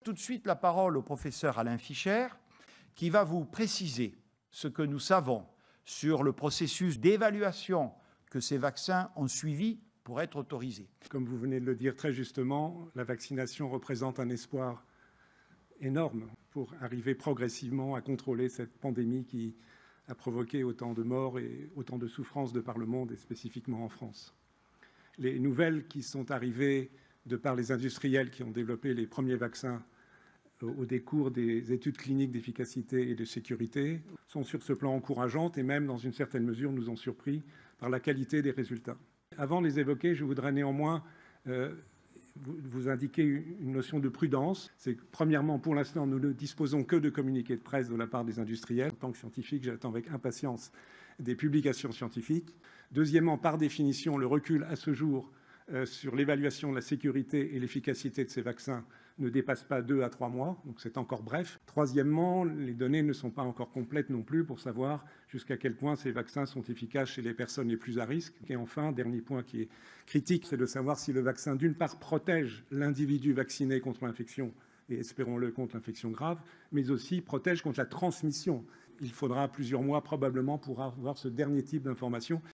tout de suite la parole au professeur Alain Fischer, qui va vous préciser ce que nous savons sur le processus d'évaluation que ces vaccins ont suivi pour être autorisés. Comme vous venez de le dire très justement, la vaccination représente un espoir énorme pour arriver progressivement à contrôler cette pandémie qui a provoqué autant de morts et autant de souffrances de par le monde et spécifiquement en France. Les nouvelles qui sont arrivées de par les industriels qui ont développé les premiers vaccins au décours des études cliniques d'efficacité et de sécurité sont sur ce plan encourageantes et même dans une certaine mesure nous ont surpris par la qualité des résultats. Avant de les évoquer, je voudrais néanmoins vous indiquer une notion de prudence. C'est que, premièrement, pour l'instant, nous ne disposons que de communiqués de presse de la part des industriels. En tant que scientifique, j'attends avec impatience des publications scientifiques. Deuxièmement, par définition, le recul à ce jour sur l'évaluation de la sécurité et l'efficacité de ces vaccins ne dépasse pas 2 à 3 mois, donc c'est encore bref. Troisièmement, les données ne sont pas encore complètes non plus pour savoir jusqu'à quel point ces vaccins sont efficaces chez les personnes les plus à risque. Et enfin, dernier point qui est critique, c'est de savoir si le vaccin, d'une part, protège l'individu vacciné contre l'infection, et espérons-le contre l'infection grave, mais aussi protège contre la transmission. Il faudra plusieurs mois probablement pour avoir ce dernier type d'information.